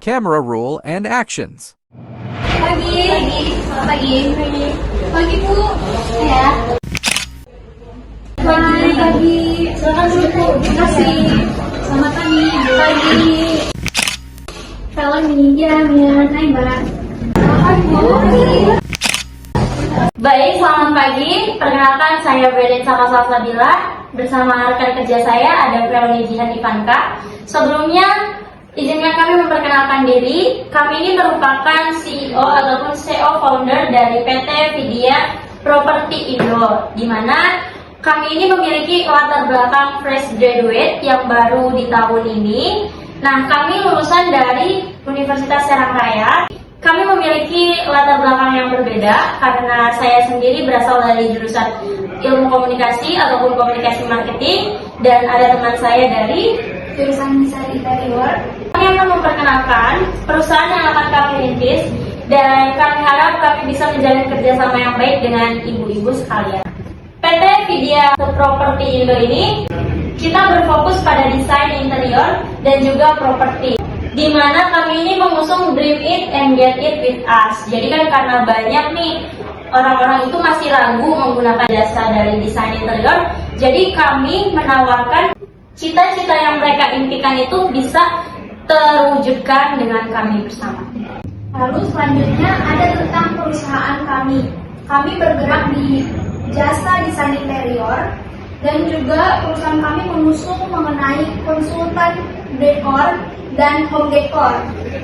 camera roll and actions. Pagi. Pagi. Pagi, Bu. Ya. Pagi. Selamat dulu, Bu. Terima kasih. Selamat pagi. Pagi. Salam ya. Hai, Mbak. Selamat, Bu. Baik, selamat pagi. Perkenalkan, saya Beden Saka Salsabila. Bersama rekan kerja saya ada Veronica Jihan Ivanka. Sebelumnya, izinkan kami memperkenalkan diri. Kami ini merupakan CEO ataupun CEO founder dari PT Vidya Property Indo, di mana kami ini memiliki latar belakang fresh graduate yang baru di tahun ini. Nah, kami lulusan dari Universitas Serang Raya. Kami memiliki latar belakang yang berbeda karena saya sendiri berasal dari jurusan ilmu komunikasi ataupun komunikasi marketing, dan ada teman saya dari Jurusan Desain Interior. kami akan memperkenalkan perusahaan yang akan kami rintis, dan kami harap kami bisa menjalin kerjasama yang baik dengan ibu-ibu sekalian. PT Vidya Property Indo ini kita berfokus pada desain interior dan juga properti, di mana kami ini mengusung dream it and get it with us. Jadi kan karena banyak nih orang-orang itu masih ragu menggunakan jasa dari desain interior, jadi kami menawarkan cita-cita yang mereka impikan itu bisa terwujudkan dengan kami bersama. Lalu selanjutnya ada tentang perusahaan kami. Kami bergerak di jasa desain interior, dan juga perusahaan kami mengusung mengenai konsultan dekor dan home decor.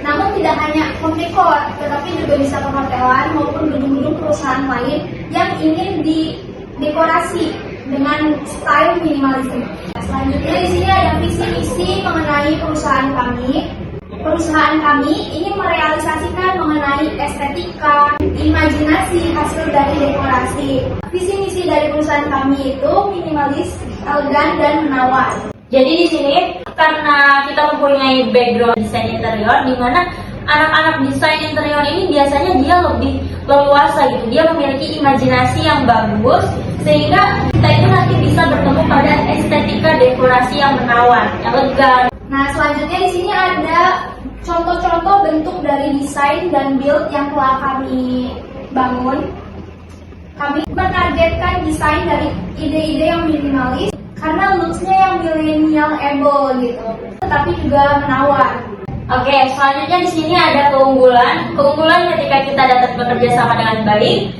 Namun tidak hanya home decor, tetapi juga bisa perhotelan maupun gedung-gedung perusahaan lain yang ingin didekorasi dengan style minimalisme. Selanjutnya di sini ada visi misi mengenai perusahaan kami. Perusahaan kami ingin merealisasikan mengenai estetika, imajinasi hasil dari dekorasi. Visi misi dari perusahaan kami itu minimalis, elegan, dan menawan. Jadi di sini karena kita mempunyai background desain interior, di mana anak-anak desain interior ini biasanya dia lebih leluasa gitu, dia memiliki imajinasi yang bagus, sehingga kita itu nanti bisa bertemu pada estetika dekorasi yang menawan, elegan. Nah, selanjutnya di sini ada contoh-contoh bentuk dari desain dan build yang telah kami bangun. Kami menargetkan desain dari ide-ide yang minimalis karena looks-nya yang millennial-able gitu, tetapi juga menawan. Oke, selanjutnya di sini ada keunggulan. Keunggulan ketika kita dapat bekerja sama dengan baik,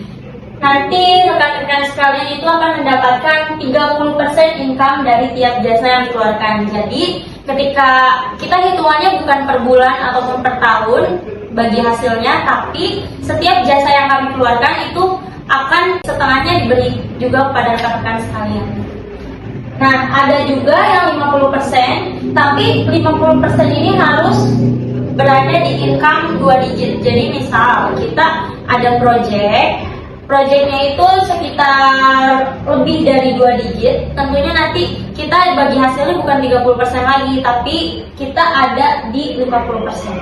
nanti rekan-rekan sekalian itu akan mendapatkan 30% income dari tiap jasa yang dikeluarkan. Jadi, ketika kita hitungannya bukan per bulan ataupun per tahun bagi hasilnya, tapi setiap jasa yang kami keluarkan itu akan setengahnya diberi juga kepada rekan-rekan sekalian. Nah, ada juga yang 50%, tapi 50% ini harus berada di income 2 digit. Jadi misal kita ada projectnya itu sekitar lebih dari 2 digit, tentunya nanti kita bagi hasilnya bukan 30% lagi, tapi kita ada di 50%.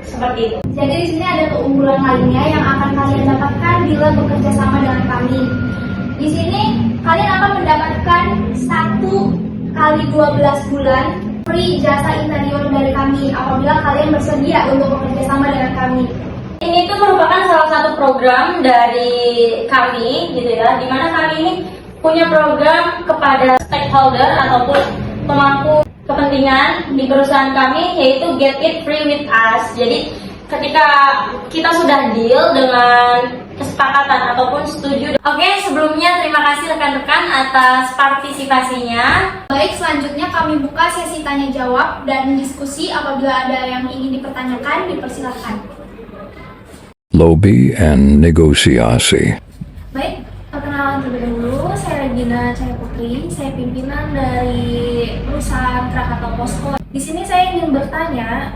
Seperti itu. Jadi di sini ada keunggulan lainnya yang akan kalian dapatkan bila bekerja sama dengan kami. Di sini kalian akan mendapatkan 1 kali 12 bulan free jasa interior dari kami apabila kalian bersedia untuk bekerja sama dengan kami. Ini tuh merupakan salah satu program dari kami gitu ya, di mana kami ini punya program kepada stakeholder ataupun pemangku kepentingan di perusahaan kami, yaitu Get It Free with Us. Jadi ketika kita sudah deal dengan kesepakatan ataupun setuju. Oke, sebelumnya terima kasih rekan-rekan atas partisipasinya. Baik, selanjutnya kami buka sesi tanya jawab dan diskusi. Apabila ada yang ingin dipertanyakan, dipersilakan. Lobby and negosiasi. Baik, perkenalan terlebih dahulu, saya Regina Cahaya Putri, saya pimpinan dari perusahaan Krakatau Posko. Di sini saya ingin bertanya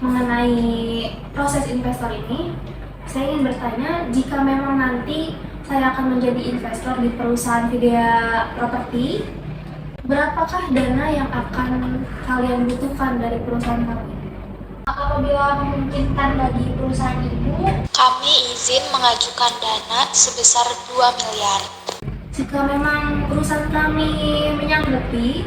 mengenai proses investor ini. Saya ingin bertanya, jika memang nanti saya akan menjadi investor di perusahaan Vidya Property, berapakah dana yang akan kalian butuhkan dari perusahaan kami? Apabila memungkinkan bagi perusahaan ibu, Kami izin mengajukan dana sebesar 2 miliar. jika memang perusahaan kami menyanggupi,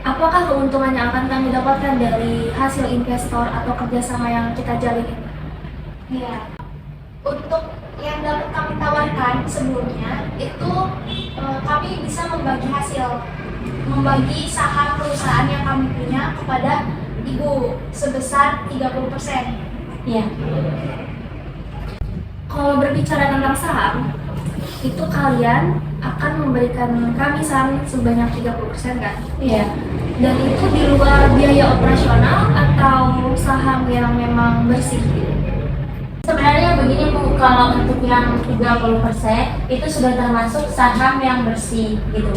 apakah keuntungan yang akan kami dapatkan dari hasil investor atau kerjasama yang kita jalin ini? Ya, untuk yang dapat kami tawarkan sebelumnya itu kami bisa membagi saham perusahaan yang kami punya kepada ibu sebesar 30%. Iya. Kalau berbicara tentang saham, itu kalian akan memberikan kami saham sebanyak 30% kan? Iya. Dan itu di luar biaya operasional atau saham yang memang bersih gitu? Sebenarnya begini Bu, kalau untuk yang 30% itu sudah termasuk saham yang bersih gitu.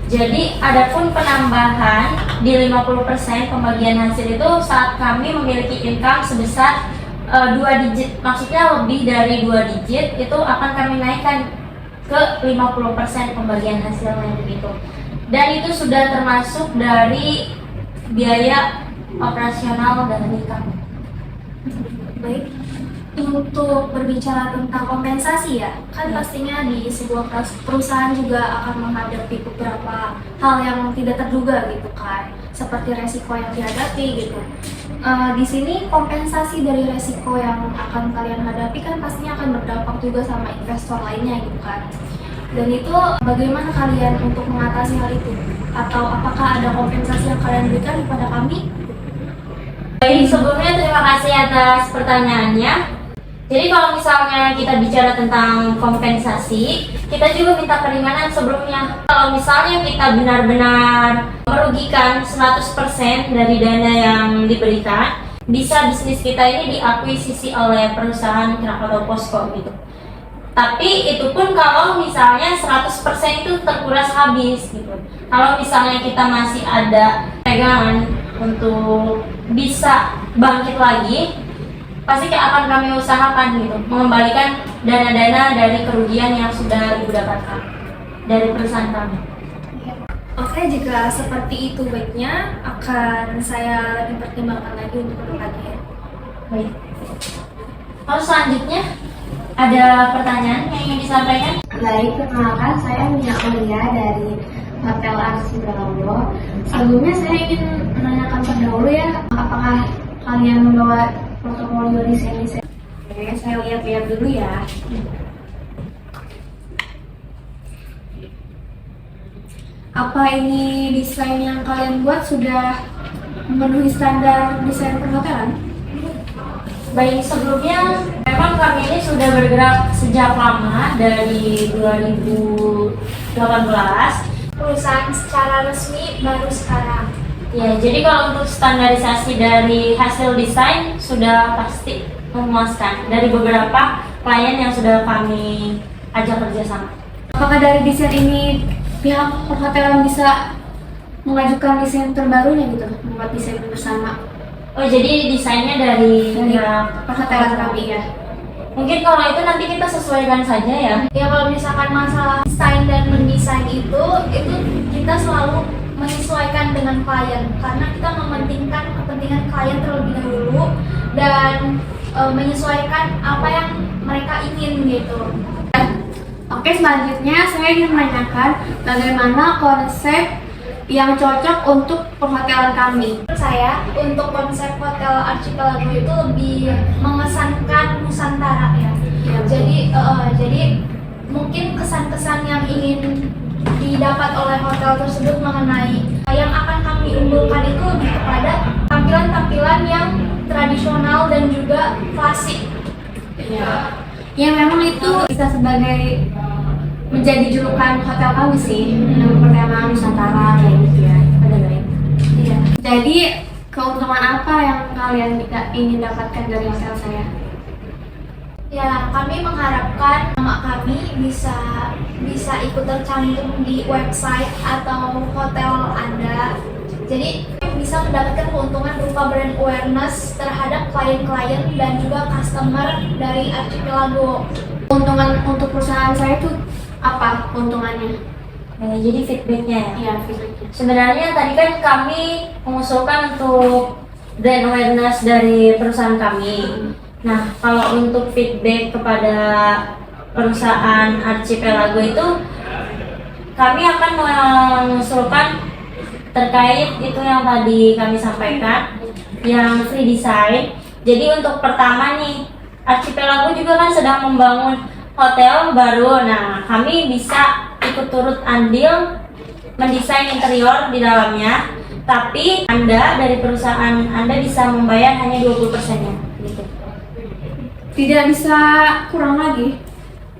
Jadi adapun penambahan di 50% pembagian hasil itu saat kami memiliki income sebesar 2 digit, maksudnya lebih dari 2 digit, itu akan kami naikkan ke 50% pembagian hasilnya begitu. Dan itu sudah termasuk dari biaya operasional dan income. Baik. Untuk berbicara tentang kompensasi ya, kan pastinya di sebuah perusahaan juga akan menghadapi beberapa hal yang tidak terduga gitu kan, seperti resiko yang dihadapi gitu. Di sini kompensasi dari resiko yang akan kalian hadapi kan pastinya akan berdampak juga sama investor lainnya gitu kan. Dan itu bagaimana kalian untuk mengatasi hal itu? Atau apakah ada kompensasi yang kalian berikan kepada kami? Baik, sebelumnya terima kasih atas pertanyaannya. Jadi kalau misalnya kita bicara tentang kompensasi, kita juga minta keringanan sebelumnya. Kalau misalnya kita benar-benar merugikan 100% dari dana yang diberikan, bisa bisnis kita ini diakuisisi oleh perusahaan Krakatau Posko gitu. Tapi itu pun kalau misalnya 100% itu terkuras habis gitu. Kalau misalnya kita masih ada pegangan untuk bisa bangkit lagi, pasti akan kami usahakan gitu, mengembalikan dana-dana dari kerugian yang sudah ibu dapatkan dari perusahaan kami. Oke, jika seperti itu baiknya akan saya lebih pertimbangkan lagi untuk kedepannya. Baik. Lalu selanjutnya ada pertanyaan yang ingin disampaikan? Baik, perkenalkan saya Mia Aulia dari Hotel Archipelago. Sebelumnya saya ingin menanyakan terdahulu ya, apakah kalian membawa portofolio desain-desain? Oke, saya lihat-lihat dulu ya. Apa ini desain yang kalian buat sudah memenuhi standar desain perhotelan? Baik, sebelumnya memang kami ini sudah bergerak sejak lama dari 2018. Perusahaan secara resmi baru sekarang. Ya, jadi kalau untuk standarisasi dari hasil desain sudah pasti memuaskan dari beberapa klien yang sudah kami ajak kerjasama. Apakah dari desain ini pihak perhotelan bisa mengajukan desain terbarunya gitu, membuat desain bersama? Oh, jadi desainnya dari perhotelan kami ya. Mungkin kalau itu nanti kita sesuaikan saja ya. Ya kalau misalkan masalah desain dan mendesain itu kita selalu menyesuaikan dengan klien karena kita mementingkan kepentingan klien terlebih dahulu dan menyesuaikan apa yang mereka ingin gitu. Oke, selanjutnya saya ingin menanyakan bagaimana konsep yang cocok untuk perhotelan kami. Saya untuk konsep Hotel Archipelago itu lebih mengesankan Nusantara ya. Jadi mungkin kesan-kesan yang ingin didapat oleh hotel tersebut mengenai yang akan kami unggulkan itu lebih kepada tampilan-tampilan yang tradisional dan juga klasik. Ya. Ya memang itu bisa sebagai menjadi julukan hotel kami sih, nama pertama Nusantara kayak gitu ya. Iya. Jadi keuntungan apa yang kalian ingin dapatkan dari hotel saya? Ya, kami mengharapkan nama kami bisa ikut tercantum di website atau hotel Anda. Jadi bisa mendapatkan keuntungan berupa brand awareness terhadap klien-klien dan juga customer dari Archipelago. Keuntungan untuk perusahaan saya itu apa keuntungannya? Jadi feedbacknya ya? Iya, feedbacknya. Sebenarnya tadi kan kami mengusulkan untuk brand awareness dari perusahaan kami. Nah, kalau untuk feedback kepada perusahaan Archipelago itu kami akan mengusulkan Terkait itu yang tadi kami sampaikan, yang free design. Jadi untuk pertama nih, Archipelago juga kan sedang membangun hotel baru. Nah, kami bisa ikut turut andil mendesain interior di dalamnya. Tapi Anda dari perusahaan Anda bisa membayar hanya 20%-nya gitu. Tidak bisa kurang lagi.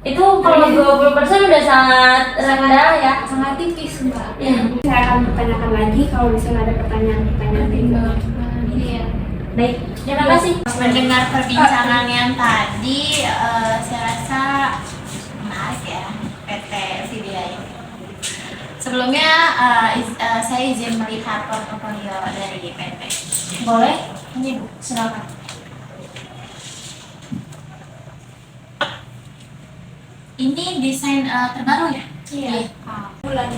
Itu kalau 20% udah sangat rendah ya. Sangat tipis, Mbak. Iya. Saya akan bertanyakan lagi kalau misalnya ada pertanyaan-pertanyaan tinggal. Iya. Baik, terima kasih. Mendengar perbincangan yang tadi, saya rasa menarik ya PT Vidya ini. Sebelumnya saya izin melihat portofolio dari PT. Boleh? Ini Bu, silakan. Ini desain terbaru ya? Iya. Bulan.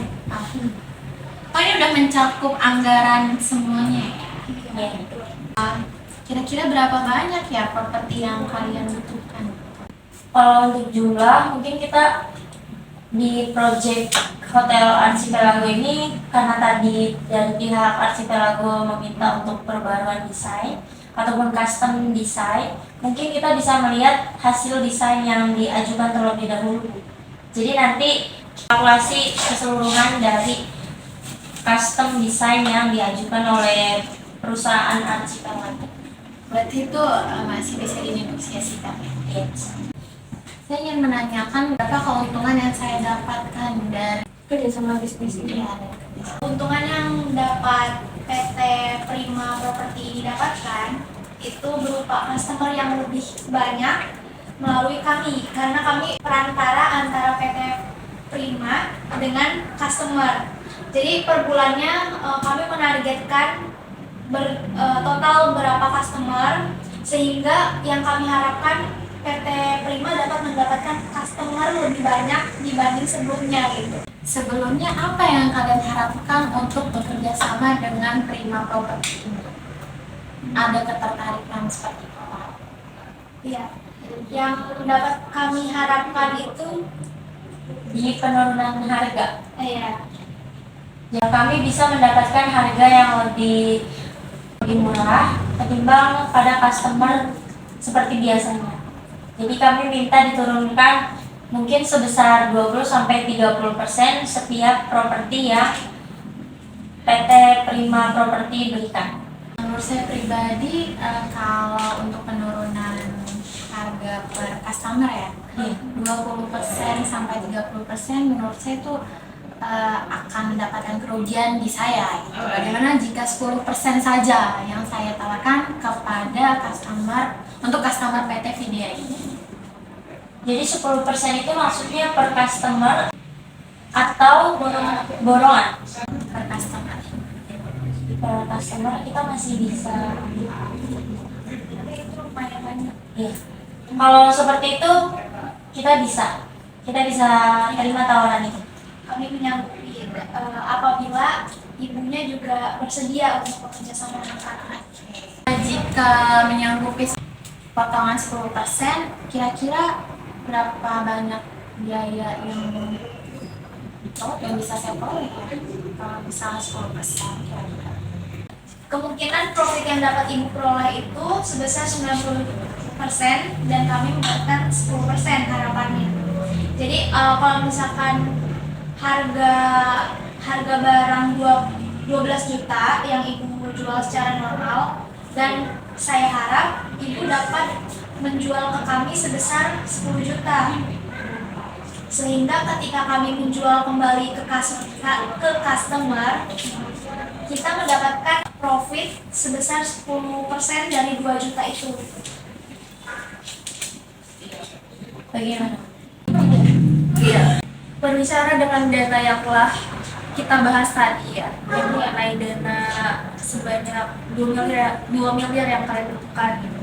Oh, ini udah mencakup anggaran semuanya ya? Iya. Kira-kira berapa banyak ya properti yang kalian butuhkan? Kalau untuk jumlah, mungkin kita di project Hotel Archipelago ini karena tadi dari pihak Archipelago meminta untuk perbaruan desain ataupun custom design, mungkin kita bisa melihat hasil desain yang diajukan terlebih dahulu. Jadi nanti kalkulasi keseluruhan dari custom design yang diajukan oleh perusahaan Archipelago. Berarti itu masih bisa dinegosiasikan ya? Iya. Saya ingin menanyakan berapa keuntungan yang saya dapatkan dari Kerjasama bisnis ini. keuntungan yang dapat PT Prima Property ini dapatkan itu berupa customer yang lebih banyak melalui kami, karena kami perantara antara PT Prima dengan customer. Jadi per bulannya kami menargetkan total berapa customer, sehingga yang kami harapkan PT Prima dapat mendapatkan customer lebih banyak dibanding sebelumnya gitu. Sebelumnya apa yang kalian harapkan untuk bekerja sama dengan Prima Property ini? Ada ketertarikan seperti apa? Iya. Yang dapat kami harapkan itu Di penurunan harga, ya ya kami bisa mendapatkan harga yang lebih murah ketimbang pada customer seperti biasanya. Jadi kami minta diturunkan mungkin sebesar 20-30% setiap properti yang PT Prima Property berikan. Menurut saya pribadi, kalau untuk penurunan harga per customer ya, 20% sampai 30% menurut saya itu akan mendapatkan kerugian di saya gitu. Bagaimana jika 10% saja yang saya tawarkan kepada customer untuk customer PT Vidya ini? Jadi 10% itu maksudnya per customer atau borongan? Per customer. Per customer kita masih bisa. itu lumayan banyak. Iya. Kalau seperti itu kita bisa terima tawaran itu. Kami menyanggupi apabila ibunya juga bersedia untuk bekerja sama dengan kami. Jika menyanggupi potongan 10%, kira-kira berapa banyak biaya yang bisa saya peroleh ya? Kalau misalnya 10% kira-kira. Kemungkinan profit yang dapat ibu peroleh itu sebesar 90% dan kami mendapatkan 10% harapannya. Jadi kalau misalkan harga barang 12 juta yang ibu jual secara normal, dan saya harap ibu dapat menjual ke kami sebesar 10 juta, sehingga ketika kami menjual kembali ke customer, kita mendapatkan profit sebesar 10% dari 2 juta itu. Bagaimana? Iya. Berbicara dengan dana yang telah kita bahas tadi ya, mengenai dana sebanyak 2 miliar yang kalian butuhkan gitu.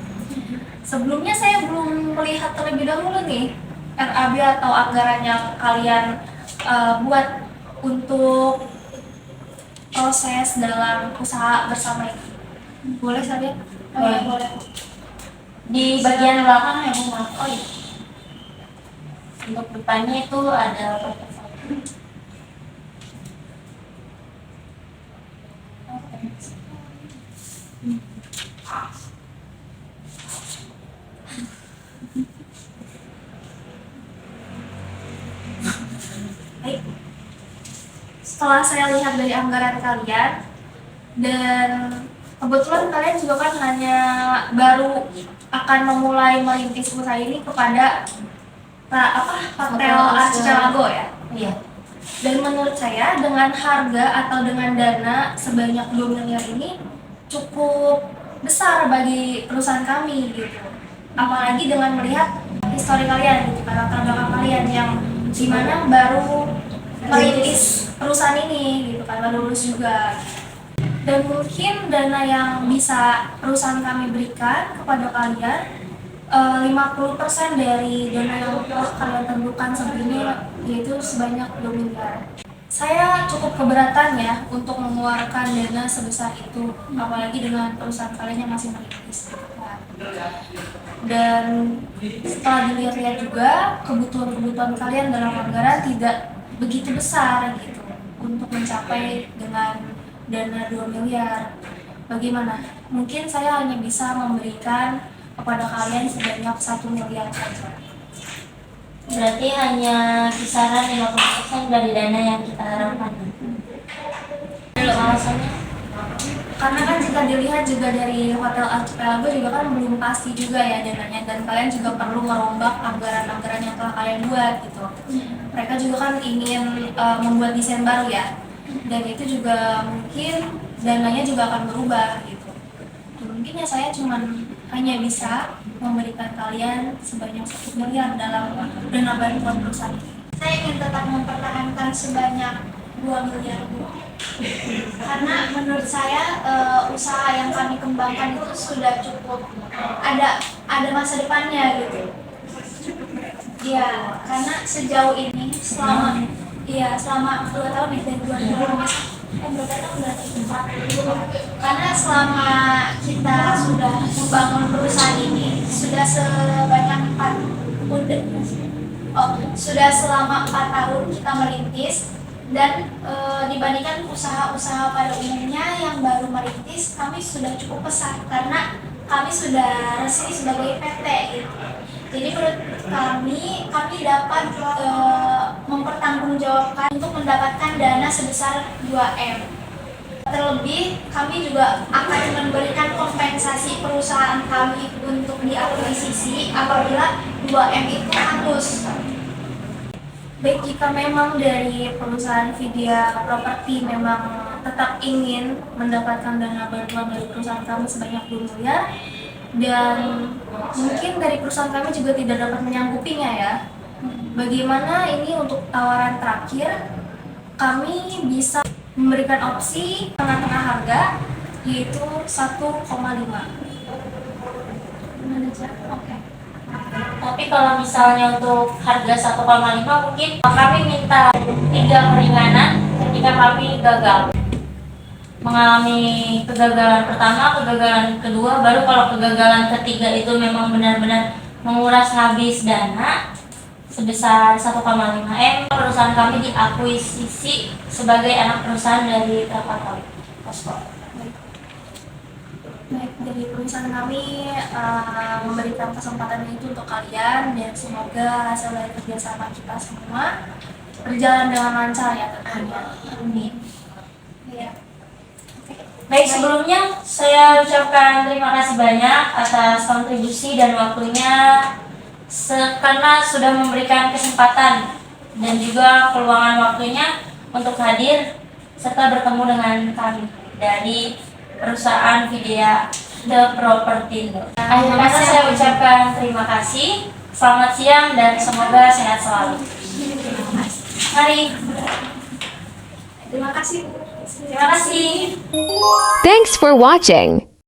Sebelumnya saya belum melihat terlebih dahulu nih RAB atau anggaran yang kalian buat untuk proses dalam usaha bersama ini. Boleh saya lihat? Oh, iya, boleh. Di bagian belakang ya Bu, maaf. Oh iya. Untuk depannya itu ada portofolio. Baik. Setelah saya lihat dari anggaran kalian dan kebetulan kalian juga kan hanya baru akan memulai merintis usaha ini kepada Hotel Archipelago ya. Iya. Dan menurut saya dengan harga atau dengan dana sebanyak 2 miliar ini cukup besar bagi perusahaan kami gitu. Apalagi dengan melihat histori kalian gitu, latar belakang kalian yang dimana baru merintis perusahaan ini gitu kan, baru lulus juga. Dan mungkin dana yang bisa perusahaan kami berikan kepada kalian 50% dari dana yang telah kalian tentukan sebelumnya, yaitu sebanyak 2 miliar. Saya cukup keberatan ya untuk mengeluarkan dana sebesar itu, apalagi dengan perusahaan kalian yang masih merintis. Dan setelah dilihat-lihat juga, kebutuhan-kebutuhan kalian dalam anggaran tidak begitu besar gitu untuk mencapai dengan dana 2 miliar. Bagaimana? Mungkin saya hanya bisa memberikan kepada kalian sebanyak 1 miliar saja. Berarti hanya kisaran 50% dari dana yang kita harapkan. Lalu alasannya? Karena kan jika dilihat juga dari Hotel Archipelago juga kan belum pasti juga ya dananya, dan kalian juga perlu merombak anggaran-anggaran yang telah kalian buat gitu. Mereka juga kan ingin membuat desain baru ya, dan itu juga mungkin dananya juga akan berubah gitu. Mungkin ya saya cuman hanya bisa memberikan kalian sebanyak 1 miliar dalam dana bantuan perusahaan ini. Saya ingin tetap mempertahankan sebanyak 2 miliar karena menurut saya usaha yang kami kembangkan itu sudah cukup ada masa depannya gitu. Ya, karena sejauh ini selama 2 tahun ya, dari 2015 berapa tahun berarti? 4. Karena selama kita sudah membangun perusahaan ini sudah selama 4 tahun kita merintis, dan dibandingkan usaha-usaha pada umumnya yang baru merintis, kami sudah cukup besar karena kami sudah resmi sebagai PT gitu. Jadi menurut kami dapat mempertanggungjawabkan untuk mendapatkan dana sebesar 2M. Terlebih, kami juga akan memberikan kompensasi perusahaan kami untuk diakuisisi apabila 2M itu hangus. Baik, jika memang dari perusahaan Vidya Property memang tetap ingin mendapatkan dana bantuan dari perusahaan kami sebanyak 2 miliar, dan mungkin dari perusahaan kami juga tidak dapat menyanggupinya ya. Bagaimana ini untuk tawaran terakhir, kami bisa memberikan opsi tengah-tengah harga, yaitu 1,5. Oke. Tapi kalau misalnya untuk harga 1,5 mungkin kami minta 3 keringanan ketika kami gagal. Mengalami kegagalan pertama, kegagalan kedua, baru kalau kegagalan ketiga itu memang benar-benar menguras habis dana sebesar 1,5M, perusahaan kami diakuisisi sebagai anak perusahaan dari Krakatau. Baik, dari perusahaan kami memberikan kesempatan itu untuk kalian, dan semoga hasil dari kerjasama kita semua berjalan dengan lancar ya tentunya. Amin. Ya. Baik, sebelumnya saya ucapkan terima kasih banyak atas kontribusi dan waktunya karena sudah memberikan kesempatan dan juga peluangan waktunya untuk hadir serta bertemu dengan kami dari perusahaan Vidya Property. Akhir kata saya ucapkan terima kasih, selamat siang dan semoga sehat selalu. Mari. Terima kasih. Terima kasih. Thanks for watching.